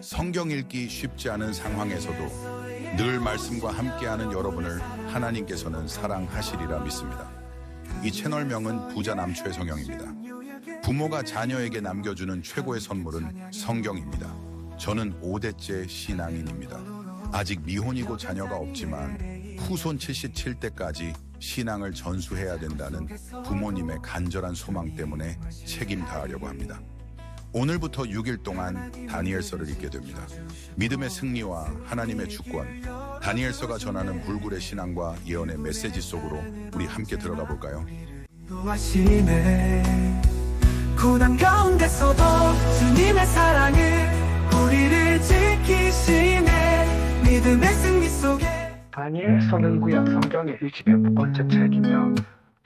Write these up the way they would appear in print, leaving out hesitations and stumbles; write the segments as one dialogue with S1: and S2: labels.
S1: 성경 읽기 쉽지 않은 상황에서도 늘 말씀과 함께하는 여러분을 하나님께서는 사랑하시리라 믿습니다. 이 채널명은 부자 남초의 성경입니다. 부모가 자녀에게 남겨주는 최고의 선물은 성경입니다. 저는 5대째 신앙인입니다. 아직 미혼이고 자녀가 없지만 후손 77대까지 신앙을 전수해야 된다는 부모님의 간절한 소망 때문에 책임 다하려고 합니다. 오늘부터 6일 동안 다니엘서를 읽게 됩니다. 믿음의 승리와 하나님의 주권, 다니엘서가 전하는 불굴의 신앙과 예언의 메시지 속으로 우리 함께 들어가 볼까요?
S2: 고난 가운데서도 주님의 사랑을 우리를 지키시네. 믿음의 승리 속에
S3: 다니엘서는 구약 성경의 25번째 책이며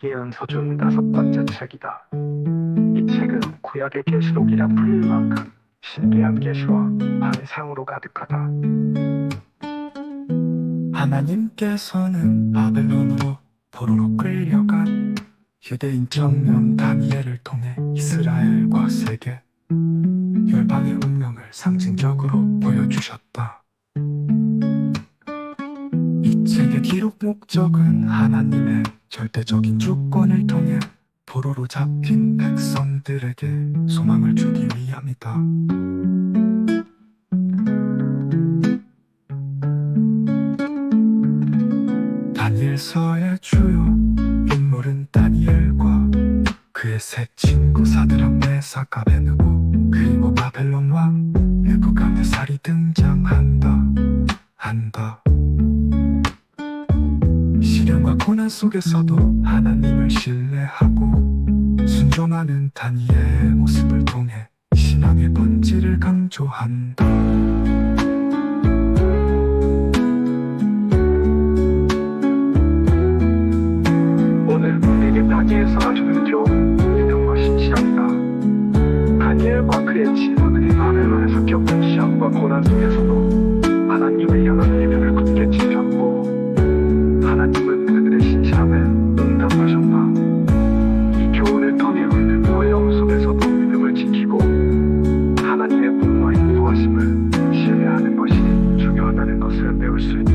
S3: 예언서 중 5번째 책이다. 이 책은 구약의 계시록이라 불릴 만큼 신비한 계시와 환상으로 가득하다. 하나님께서는 바벨론으로 포로로 끌려간 유대인 청년 다니엘을 통해 이스라엘과 세계, 열방의 운명을 상징적으로 보여주셨다. 이 책의 기록 목적은 하나님의 절대적인 주권을 통해 포로로 잡힌 백성들에게 소망을 주기 위함이다. 다니엘서의 주요 인물은 다니엘과 그의 세 친구 사드락 메삭 아베느고 그리고 바벨론 왕 느부갓네살이 등장한다. 시련과 고난 속에서도 하나님을 신뢰하고 순종하는 다니엘의 모습을 통해 신앙의 본질을 강조한다. 오늘 우리에게 다니엘서가 주는 교훈은 믿음과 신실함이다. 다니엘과 그의 친구들이 바벨론에서 겪은 시험과 고난 속에서도 하나님을 향한 믿음을 굳게 지켰고 하나님은 그들의 신실함에 응답하셨다. 이 교훈을 통해 우리는 어려움 속에서도 믿음을 지키고 하나님의 분노와 인도하심을 신뢰하는 것이 중요하다는 것을 배울 수 있다.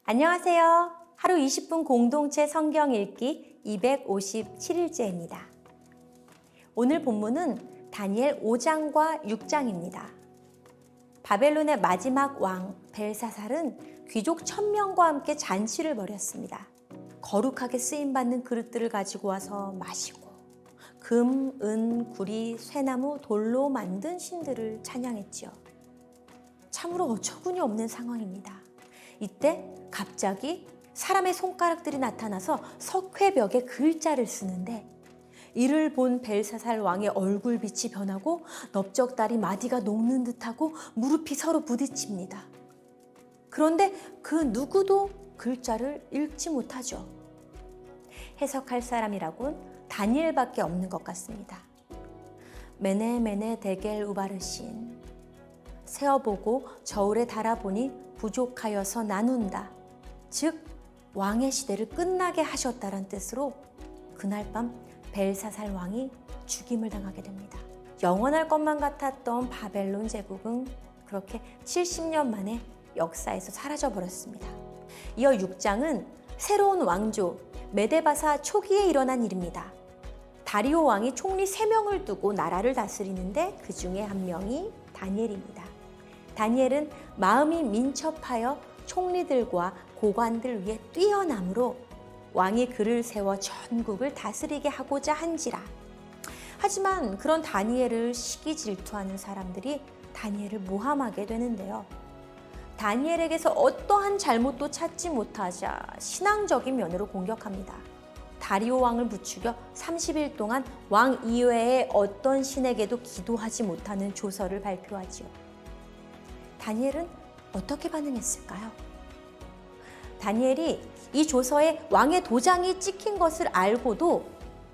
S4: 안녕하세요. 하루 20분 공동체 성경 읽기 257일째입니다. 오늘 본문은 다니엘 5장과 6장입니다. 바벨론의 마지막 왕 벨사살은 귀족 1000명과 함께 잔치를 벌였습니다. 거룩하게 쓰임받는 그릇들을 가지고 와서 마시고 금, 은, 구리, 쇠나무, 돌로 만든 신들을 찬양했지요. 참으로 어처구니 없는 상황입니다. 이때 갑자기 사람의 손가락들이 나타나서 석회벽에 글자를 쓰는데 이를 본 벨사살 왕의 얼굴빛이 변하고 넓적다리 마디가 녹는 듯하고 무릎이 서로 부딪힙니다. 그런데 그 누구도 글자를 읽지 못하죠. 해석할 사람이라곤 다니엘밖에 없는 것 같습니다. 메네 데겔 우바르신 세어보고 저울에 달아보니 부족하여서 나눈다. 즉 왕의 시대를 끝나게 하셨다는 뜻으로 그날 밤 벨사살 왕이 죽임을 당하게 됩니다. 영원할 것만 같았던 바벨론 제국은 그렇게 70년 만에 역사에서 사라져버렸습니다. 이어 6장은 새로운 왕조 메데바사 초기에 일어난 일입니다. 다리오 왕이 총리 3명을 두고 나라를 다스리는데 그 중에 한 명이 다니엘입니다. 다니엘은 마음이 민첩하여 총리들과 고관들 위에 뛰어남으로 왕이 그를 세워 전국을 다스리게 하고자 한지라. 하지만 그런 다니엘을 시기 질투하는 사람들이 다니엘을 모함하게 되는데요. 다니엘에게서 어떠한 잘못도 찾지 못하자 신앙적인 면으로 공격합니다. 다리오 왕을 부추겨 30일 동안 왕 이외에 어떤 신에게도 기도하지 못하는 조서를 발표하지요. 다니엘은 어떻게 반응했을까요? 다니엘이 이 조서에 왕의 도장이 찍힌 것을 알고도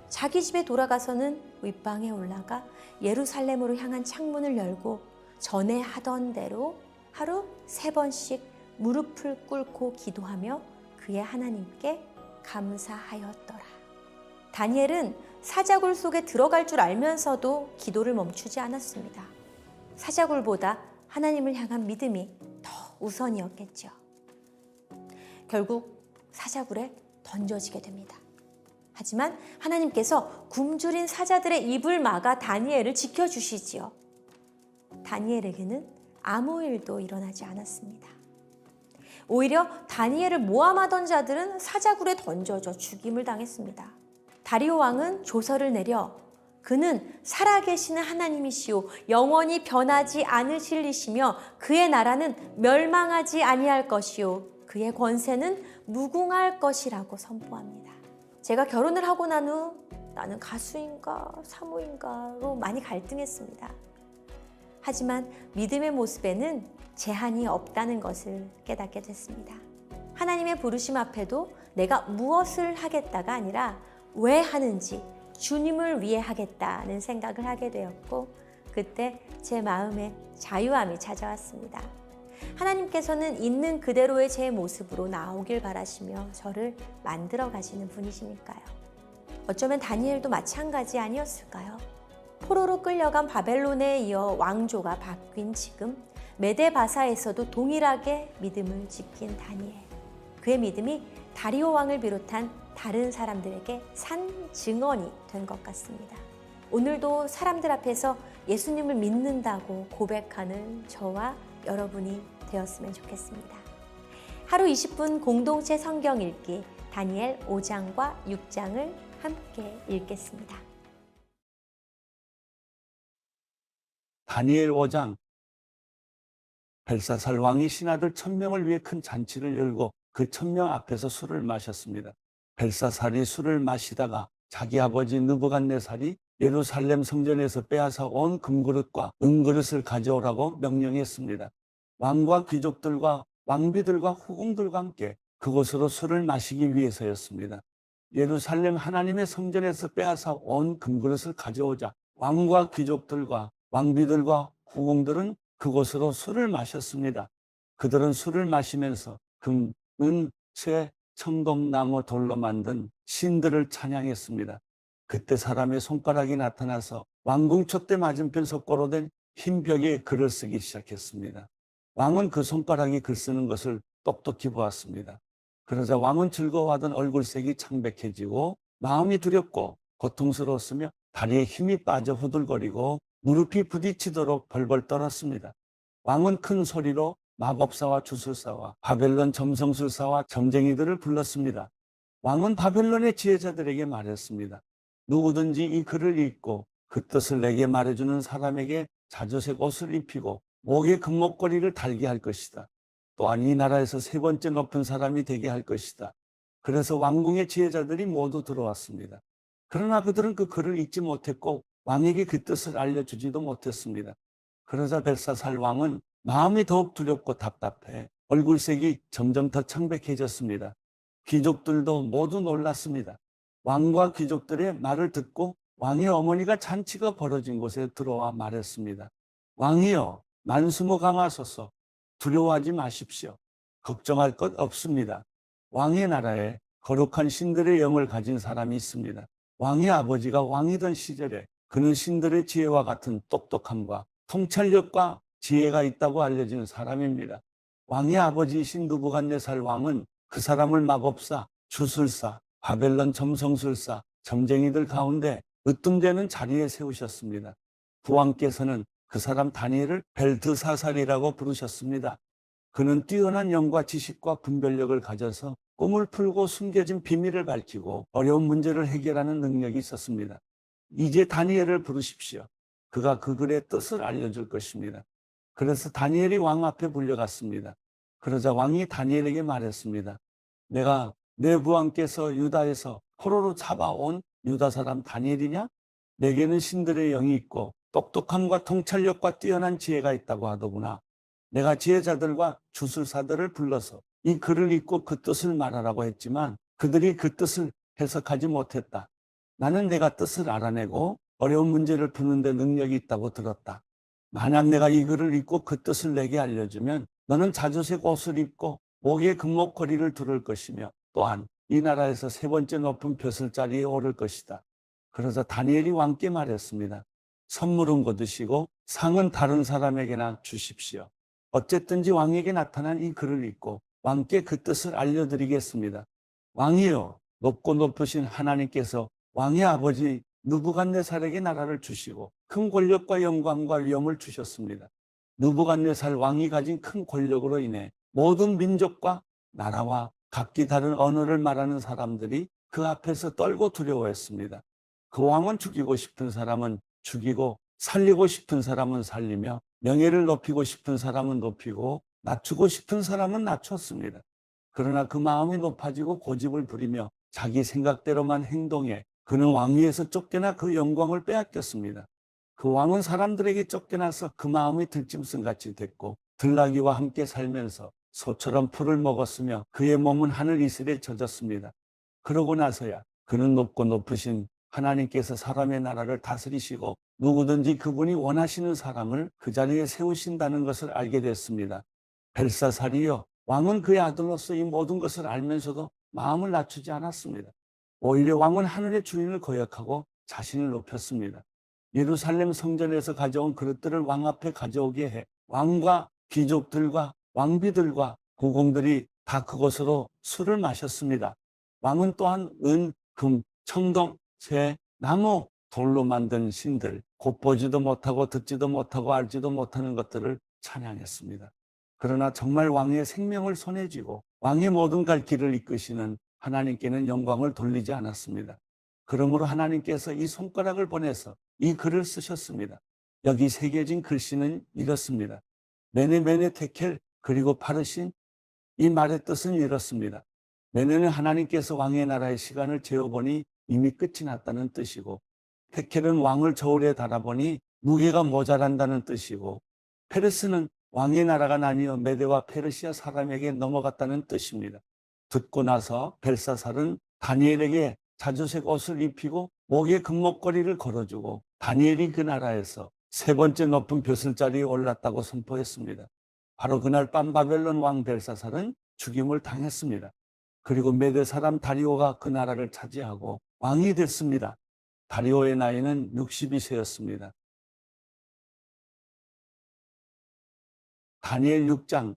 S4: 자기 집에 돌아가서는 윗방에 올라가 예루살렘으로 향한 창문을 열고 전에 하던 대로 하루 3번씩 무릎을 꿇고 기도하며 그의 하나님께 감사하였더라. 다니엘은 사자굴 속에 들어갈 줄 알면서도 기도를 멈추지 않았습니다. 사자굴보다 하나님을 향한 믿음이 더 우선이었겠죠. 결국 사자굴에 던져지게 됩니다. 하지만 하나님께서 굶주린 사자들의 입을 막아 다니엘을 지켜주시지요. 다니엘에게는 아무 일도 일어나지 않았습니다. 오히려 다니엘을 모함하던 자들은 사자굴에 던져져 죽임을 당했습니다. 다리오 왕은 조서를 내려 그는 살아계시는 하나님이시오 영원히 변하지 않으실 이시며 그의 나라는 멸망하지 아니할 것이요 그의 권세는 무궁할 것이라고 선포합니다. 제가 결혼을 하고 난 후 나는 가수인가 사모인가로 많이 갈등했습니다. 하지만 믿음의 모습에는 제한이 없다는 것을 깨닫게 됐습니다. 하나님의 부르심 앞에도 내가 무엇을 하겠다가 아니라 왜 하는지 주님을 위해 하겠다는 생각을 하게 되었고 그때 제 마음에 자유함이 찾아왔습니다. 하나님께서는 있는 그대로의 제 모습으로 나오길 바라시며 저를 만들어 가시는 분이시니까요. 어쩌면 다니엘도 마찬가지 아니었을까요? 포로로 끌려간 바벨론에 이어 왕조가 바뀐 지금 메데바사에서도 동일하게 믿음을 지킨 다니엘. 그의 믿음이 다리오 왕을 비롯한 다른 사람들에게 산 증언이 된 것 같습니다. 오늘도 사람들 앞에서 예수님을 믿는다고 고백하는 저와 여러분이 되었으면 좋겠습니다. 하루 20분 공동체 성경 읽기 다니엘 5장과 6장을 함께 읽겠습니다.
S5: 다니엘 5장. 벨사살 왕이 신하들 1000명을 위해 큰 잔치를 열고 그 1000명 앞에서 술을 마셨습니다. 벨사살이 술을 마시다가 자기 아버지 느부갓네살이 예루살렘 성전에서 빼앗아 온 금그릇과 은그릇을 가져오라고 명령했습니다. 왕과 귀족들과 왕비들과 후궁들과 함께 그곳으로 술을 마시기 위해서였습니다. 예루살렘 하나님의 성전에서 빼앗아 온 금그릇을 가져오자 왕과 귀족들과 왕비들과 후궁들은 그곳으로 술을 마셨습니다. 그들은 술을 마시면서 금, 은, 쇠, 청동나무 돌로 만든 신들을 찬양했습니다. 그때 사람의 손가락이 나타나서 왕궁 촛대 맞은편 석고로 된 흰 벽에 글을 쓰기 시작했습니다. 왕은 그 손가락이 글 쓰는 것을 똑똑히 보았습니다. 그러자 왕은 즐거워하던 얼굴색이 창백해지고 마음이 두렵고 고통스러웠으며 다리에 힘이 빠져 후들거리고 무릎이 부딪히도록 벌벌 떨었습니다. 왕은 큰 소리로 마법사와 주술사와 바벨론 점성술사와 점쟁이들을 불렀습니다. 왕은 바벨론의 지혜자들에게 말했습니다. 누구든지 이 글을 읽고 그 뜻을 내게 말해주는 사람에게 자주색 옷을 입히고 목에 금목걸이를 달게 할 것이다. 또한 이 나라에서 3번째 높은 사람이 되게 할 것이다. 그래서 왕궁의 지혜자들이 모두 들어왔습니다. 그러나 그들은 그 글을 읽지 못했고 왕에게 그 뜻을 알려주지도 못했습니다. 그러자 벨사살 왕은 마음이 더욱 두렵고 답답해 얼굴색이 점점 더 창백해졌습니다. 귀족들도 모두 놀랐습니다. 왕과 귀족들의 말을 듣고 왕의 어머니가 잔치가 벌어진 곳에 들어와 말했습니다. 왕이여, 만수무강하소서. 두려워하지 마십시오. 걱정할 것 없습니다. 왕의 나라에 거룩한 신들의 영을 가진 사람이 있습니다. 왕의 아버지가 왕이던 시절에 그는 신들의 지혜와 같은 똑똑함과 통찰력과 지혜가 있다고 알려진 사람입니다. 왕의 아버지이신 느부갓네살 왕은 그 사람을 마법사, 주술사, 바벨론 점성술사, 점쟁이들 가운데 으뜸되는 자리에 세우셨습니다. 부왕께서는 그 사람 다니엘을 벨드사살이라고 부르셨습니다. 그는 뛰어난 영과 지식과 분별력을 가져서 꿈을 풀고 숨겨진 비밀을 밝히고 어려운 문제를 해결하는 능력이 있었습니다. 이제 다니엘을 부르십시오. 그가 그 글의 뜻을 알려줄 것입니다. 그래서 다니엘이 왕 앞에 불려갔습니다. 그러자 왕이 다니엘에게 말했습니다. 내가 내 부왕께서 유다에서 포로로 잡아온 유다 사람 다니엘이냐? 내게는 신들의 영이 있고 똑똑함과 통찰력과 뛰어난 지혜가 있다고 하더구나. 내가 지혜자들과 주술사들을 불러서 이 글을 읽고 그 뜻을 말하라고 했지만 그들이 그 뜻을 해석하지 못했다. 나는 내가 뜻을 알아내고 어려운 문제를 푸는 데 능력이 있다고 들었다. 만약 내가 이 글을 읽고 그 뜻을 내게 알려주면 너는 자주색 옷을 입고 목에 금목걸이를 두를 것이며 또한 이 나라에서 세 번째 높은 벼슬자리에 오를 것이다. 그래서 다니엘이 왕께 말했습니다. 선물은 거두시고 상은 다른 사람에게나 주십시오. 어쨌든지 왕에게 나타난 이 글을 읽고 왕께 그 뜻을 알려드리겠습니다. 왕이여, 높고 높으신 하나님께서 왕의 아버지 느부갓네살에게 나라를 주시고 큰 권력과 영광과 위엄을 주셨습니다. 느부갓네살 왕이 가진 큰 권력으로 인해 모든 민족과 나라와 각기 다른 언어를 말하는 사람들이 그 앞에서 떨고 두려워했습니다. 그 왕은 죽이고 싶은 사람은 죽이고 살리고 싶은 사람은 살리며 명예를 높이고 싶은 사람은 높이고 낮추고 싶은 사람은 낮췄습니다. 그러나 그 마음이 높아지고 고집을 부리며 자기 생각대로만 행동해 그는 왕위에서 쫓겨나 그 영광을 빼앗겼습니다. 그 왕은 사람들에게 쫓겨나서 그 마음이 들짐승같이 됐고 들나귀와 함께 살면서 소처럼 풀을 먹었으며 그의 몸은 하늘 이슬에 젖었습니다. 그러고 나서야 그는 높고 높으신 하나님께서 사람의 나라를 다스리시고 누구든지 그분이 원하시는 사람을 그 자리에 세우신다는 것을 알게 됐습니다. 벨사살이여, 왕은 그의 아들로서 이 모든 것을 알면서도 마음을 낮추지 않았습니다. 오히려 왕은 하늘의 주인을 거역하고 자신을 높였습니다. 예루살렘 성전에서 가져온 그릇들을 왕 앞에 가져오게 해 왕과 귀족들과 왕비들과 국공들이 다 그곳으로 술을 마셨습니다. 왕은 또한 은, 금, 청동, 쇠, 나무, 돌로 만든 신들, 곧 보지도 못하고 듣지도 못하고 알지도 못하는 것들을 찬양했습니다. 그러나 정말 왕의 생명을 손에 쥐고 왕의 모든 갈 길을 이끄시는 하나님께는 영광을 돌리지 않았습니다. 그러므로 하나님께서 이 손가락을 보내서 이 글을 쓰셨습니다. 여기 새겨진 글씨는 이렇습니다. 메네 테켈 그리고 파르신, 이 말의 뜻은 이렇습니다. 메네는 하나님께서 왕의 나라의 시간을 재어보니 이미 끝이 났다는 뜻이고, 테켈은 왕을 저울에 달아보니 무게가 모자란다는 뜻이고, 페르스는 왕의 나라가 나뉘어 메대와 페르시아 사람에게 넘어갔다는 뜻입니다. 듣고 나서 벨사살은 다니엘에게 자주색 옷을 입히고 목에 금목걸이를 걸어주고 다니엘이 그 나라에서 세 번째 높은 벼슬자리에 올랐다고 선포했습니다. 바로 그날 밤 바벨론 왕 벨사살은 죽임을 당했습니다. 그리고 메대 사람 다리오가 그 나라를 차지하고 왕이 됐습니다. 다리오의 나이는 62세였습니다. 다니엘 6장.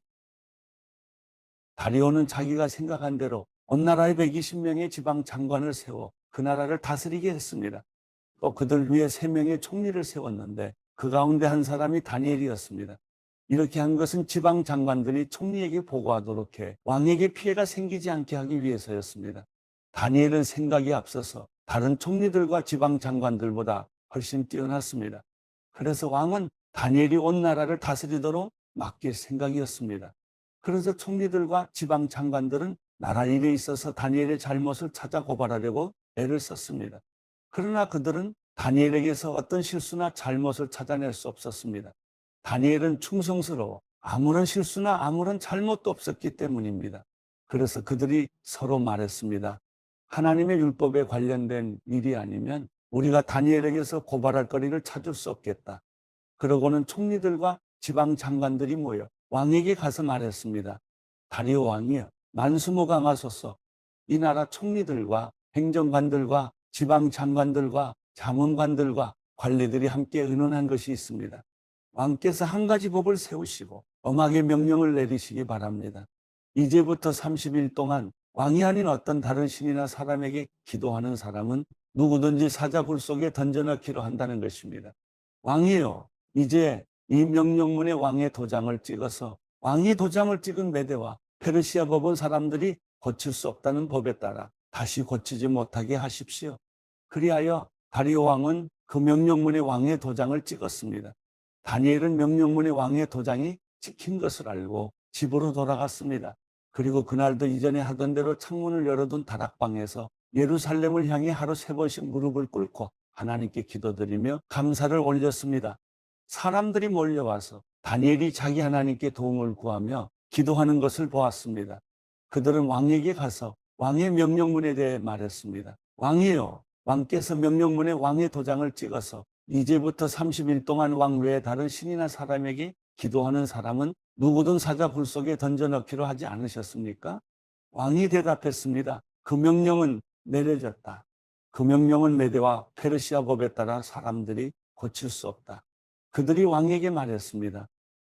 S5: 다리오는 자기가 생각한 대로 온 나라의 120명의 지방 장관을 세워 그 나라를 다스리게 했습니다. 또 그들 위에 3명의 총리를 세웠는데 그 가운데 한 사람이 다니엘이었습니다. 이렇게 한 것은 지방 장관들이 총리에게 보고하도록 해 왕에게 피해가 생기지 않게 하기 위해서였습니다. 다니엘은 생각이 앞서서 다른 총리들과 지방 장관들보다 훨씬 뛰어났습니다. 그래서 왕은 다니엘이 온 나라를 다스리도록 맡길 생각이었습니다. 그래서 총리들과 지방 장관들은 나라 일에 있어서 다니엘의 잘못을 찾아 고발하려고 애를 썼습니다. 그러나 그들은 다니엘에게서 어떤 실수나 잘못을 찾아낼 수 없었습니다. 다니엘은 충성스러워 아무런 실수나 아무런 잘못도 없었기 때문입니다. 그래서 그들이 서로 말했습니다. 하나님의 율법에 관련된 일이 아니면 우리가 다니엘에게서 고발할 거리를 찾을 수 없겠다. 그러고는 총리들과 지방 장관들이 모여 왕에게 가서 말했습니다. 다리오 왕이여, 만수무강하소서. 이 나라 총리들과 행정관들과 지방 장관들과 자문관들과 관리들이 함께 의논한 것이 있습니다. 왕께서 한 가지 법을 세우시고 엄하게 명령을 내리시기 바랍니다. 이제부터 30일 동안 왕이 아닌 어떤 다른 신이나 사람에게 기도하는 사람은 누구든지 사자굴 속에 던져넣기로 한다는 것입니다. 왕이여, 이제 이 명령문에 왕의 도장을 찍어서 왕이 도장을 찍은 메대와 페르시아 법은 사람들이 고칠 수 없다는 법에 따라 다시 고치지 못하게 하십시오. 그리하여 다리오 왕은 그 명령문에 왕의 도장을 찍었습니다. 다니엘은 명령문에 왕의 도장이 찍힌 것을 알고 집으로 돌아갔습니다. 그리고 그날도 이전에 하던 대로 창문을 열어둔 다락방에서 예루살렘을 향해 하루 3번씩 무릎을 꿇고 하나님께 기도드리며 감사를 올렸습니다. 사람들이 몰려와서 다니엘이 자기 하나님께 도움을 구하며 기도하는 것을 보았습니다. 그들은 왕에게 가서 왕의 명령문에 대해 말했습니다. 왕이요, 왕께서 명령문에 왕의 도장을 찍어서 이제부터 30일 동안 왕 외에 다른 신이나 사람에게 기도하는 사람은 누구든 사자굴 속에 던져넣기로 하지 않으셨습니까? 왕이 대답했습니다. 그 명령은 내려졌다. 그 명령은 메대와 페르시아 법에 따라 사람들이 고칠 수 없다. 그들이 왕에게 말했습니다.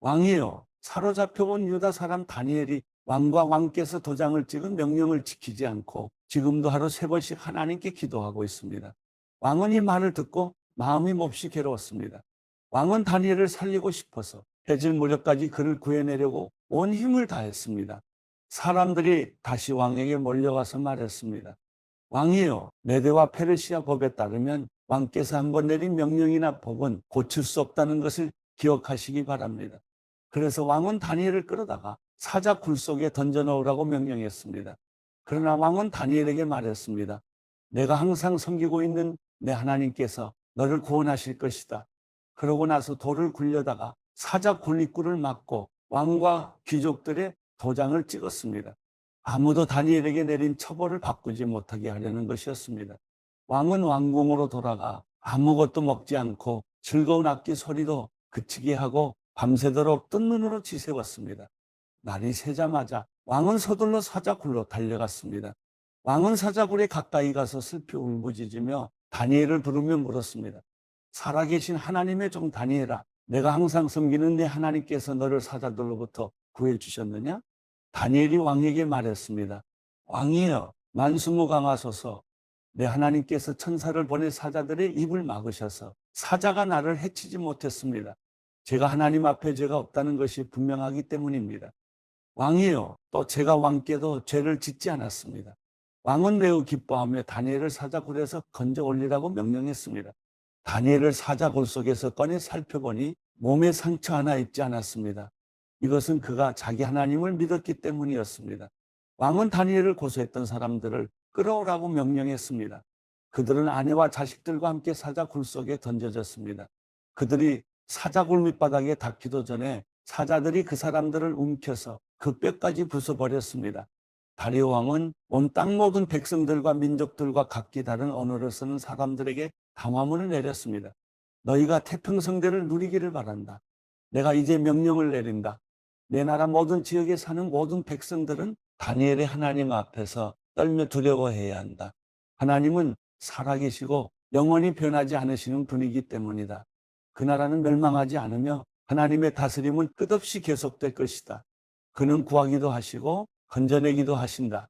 S5: 왕이요, 사로잡혀 온 유다 사람 다니엘이 왕과 왕께서 도장을 찍은 명령을 지키지 않고 지금도 하루 3번씩 하나님께 기도하고 있습니다. 왕은 이 말을 듣고 마음이 몹시 괴로웠습니다. 왕은 다니엘을 살리고 싶어서 해질 무렵까지 그를 구해내려고 온 힘을 다했습니다. 사람들이 다시 왕에게 몰려가서 말했습니다. 왕이요, 메대와 페르시아 법에 따르면 왕께서 한번 내린 명령이나 법은 고칠 수 없다는 것을 기억하시기 바랍니다. 그래서 왕은 다니엘을 끌어다가 사자 굴 속에 던져넣으라고 명령했습니다. 그러나 왕은 다니엘에게 말했습니다. 내가 항상 섬기고 있는 내 하나님께서 너를 구원하실 것이다. 그러고 나서 돌을 굴려다가 사자 굴 입구를 막고 왕과 귀족들의 도장을 찍었습니다. 아무도 다니엘에게 내린 처벌을 바꾸지 못하게 하려는 것이었습니다. 왕은 왕궁으로 돌아가 아무것도 먹지 않고 즐거운 악기 소리도 그치게 하고 밤새도록 뜬 눈으로 지새웠습니다. 날이 새자마자 왕은 서둘러 사자굴로 달려갔습니다. 왕은 사자굴에 가까이 가서 슬피 울부짖으며 다니엘을 부르며 물었습니다. 살아계신 하나님의 종 다니엘아, 내가 항상 섬기는 내 하나님께서 너를 사자들로부터 구해주셨느냐? 다니엘이 왕에게 말했습니다. 왕이여, 만수무강하소서. 내 하나님께서 천사를 보내 사자들의 입을 막으셔서 사자가 나를 해치지 못했습니다. 제가 하나님 앞에 죄가 없다는 것이 분명하기 때문입니다. 왕이여, 또 제가 왕께도 죄를 짓지 않았습니다. 왕은 매우 기뻐하며 다니엘을 사자굴에서 건져 올리라고 명령했습니다. 다니엘을 사자굴 속에서 꺼내 살펴보니 몸에 상처 하나 입지 않았습니다. 이것은 그가 자기 하나님을 믿었기 때문이었습니다. 왕은 다니엘을 고소했던 사람들을 끌어오라고 명령했습니다. 그들은 아내와 자식들과 함께 사자굴 속에 던져졌습니다. 그들이 사자굴 밑바닥에 닿기도 전에 사자들이 그 사람들을 움켜서 그 뼈까지 부숴버렸습니다. 다리오 왕은 온 땅 모든 백성들과 민족들과 각기 다른 언어를 쓰는 사람들에게 담화문을 내렸습니다. 너희가 태평성대를 누리기를 바란다. 내가 이제 명령을 내린다. 내 나라 모든 지역에 사는 모든 백성들은 다니엘의 하나님 앞에서 떨며 두려워해야 한다. 하나님은 살아계시고 영원히 변하지 않으시는 분이기 때문이다. 그 나라는 멸망하지 않으며 하나님의 다스림은 끝없이 계속될 것이다. 그는 구하기도 하시고 건져내기도 하신다.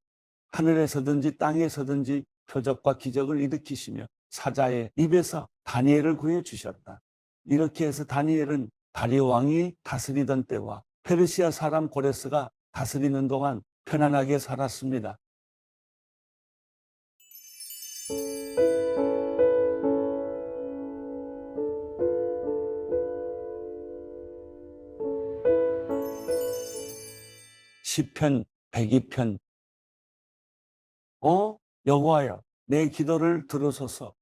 S5: 하늘에서든지 땅에서든지 표적과 기적을 일으키시며 사자의 입에서 다니엘을 구해주셨다. 이렇게 해서 다니엘은 다리오 왕이 다스리던 때와 페르시아 사람 고레스가 다스리는 동안 편안하게 살았습니다. 시편 102편. 여호와여, 내 기도를 들으소서.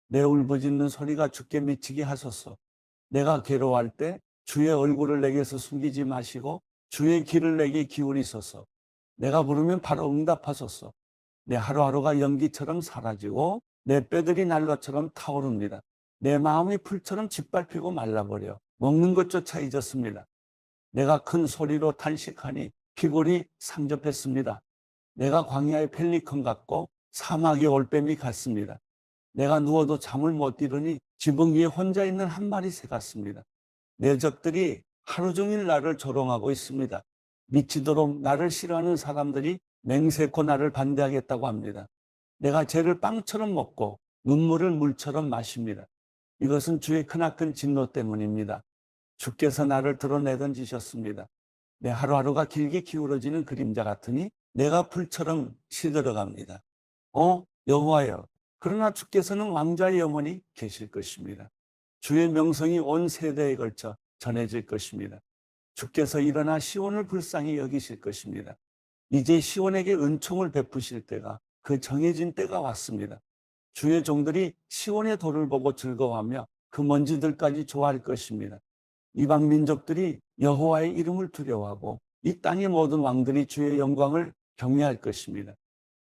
S5: 내 울부짖는 소리가 주께 미치게 하소서. 내가 괴로워할 때 주의 얼굴을 내게서 숨기지 마시고 주의 귀를 내게 기울이소서. 내가 부르면 바로 응답하소서. 내 하루하루가 연기처럼 사라지고 내 뼈들이 난로처럼 타오릅니다. 내 마음이 풀처럼 짓밟히고 말라버려 먹는 것조차 잊었습니다. 내가 큰 소리로 탄식하니 피골이 상접했습니다. 내가 광야의 펠리컨 같고 사막의 올빼미 같습니다. 내가 누워도 잠을 못 이루니 지붕 위에 혼자 있는 한 마리 새 같습니다. 내 적들이 하루 종일 나를 조롱하고 있습니다. 미치도록 나를 싫어하는 사람들이 맹세코 나를 반대하겠다고 합니다. 내가 죄를 빵처럼 먹고 눈물을 물처럼 마십니다. 이것은 주의 크나큰 진노 때문입니다. 주께서 나를 드러내던지셨습니다. 내 하루하루가 길게 기울어지는 그림자 같으니 내가 풀처럼 시들어갑니다. 여호와여, 그러나 주께서는 왕좌의 영원히 계실 것입니다. 주의 명성이 온 세대에 걸쳐 전해질 것입니다. 주께서 일어나 시온을 불쌍히 여기실 것입니다. 이제 시온에게 은총을 베푸실 때가, 그 정해진 때가 왔습니다. 주의 종들이 시온의 돌을 보고 즐거워하며 그 먼지들까지 좋아할 것입니다. 이방 민족들이 여호와의 이름을 두려워하고 이 땅의 모든 왕들이 주의 영광을 경외할 것입니다.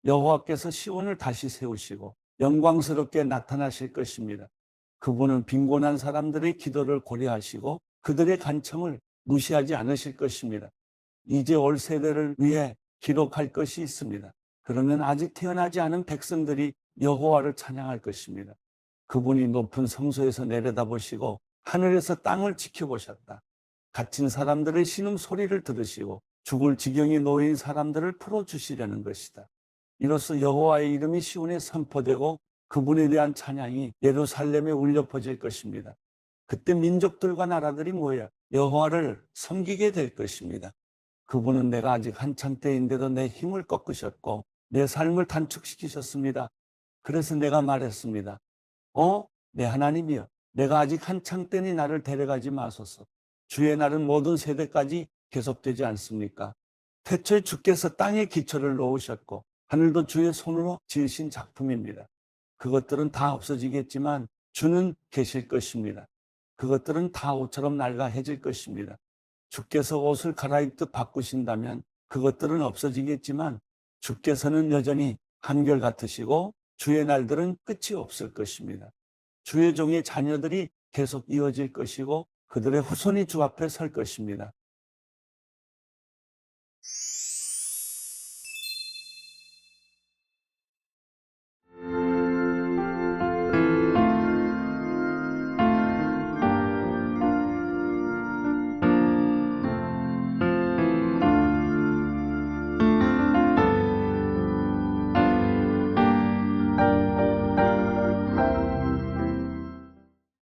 S5: 여호와께서 시온을 다시 세우시고 영광스럽게 나타나실 것입니다. 그분은 빈곤한 사람들의 기도를 고려하시고 그들의 간청을 무시하지 않으실 것입니다. 이제 올 세대를 위해 기록할 것이 있습니다. 그러면 아직 태어나지 않은 백성들이 여호와를 찬양할 것입니다. 그분이 높은 성소에서 내려다보시고 하늘에서 땅을 지켜보셨다. 갇힌 사람들의 신음 소리를 들으시고 죽을 지경에 놓인 사람들을 풀어주시려는 것이다. 이로써 여호와의 이름이 시온에 선포되고 그분에 대한 찬양이 예루살렘에 울려 퍼질 것입니다. 그때 민족들과 나라들이 모여 여호와를 섬기게 될 것입니다. 그분은 내가 아직 한창 때인데도 내 힘을 꺾으셨고 내 삶을 단축시키셨습니다. 그래서 내가 말했습니다. 내 하나님이여, 내가 아직 한창 때니 나를 데려가지 마소서. 주의 날은 모든 세대까지 계속되지 않습니까? 태초에 주께서 땅에 기초를 놓으셨고 하늘도 주의 손으로 지으신 작품입니다. 그것들은 다 없어지겠지만 주는 계실 것입니다. 그것들은 다 옷처럼 낡아해질 것입니다. 주께서 옷을 갈아입듯 바꾸신다면 그것들은 없어지겠지만 주께서는 여전히 한결같으시고 주의 날들은 끝이 없을 것입니다. 주의 종의 자녀들이 계속 이어질 것이고 그들의 후손이 주 앞에 설 것입니다.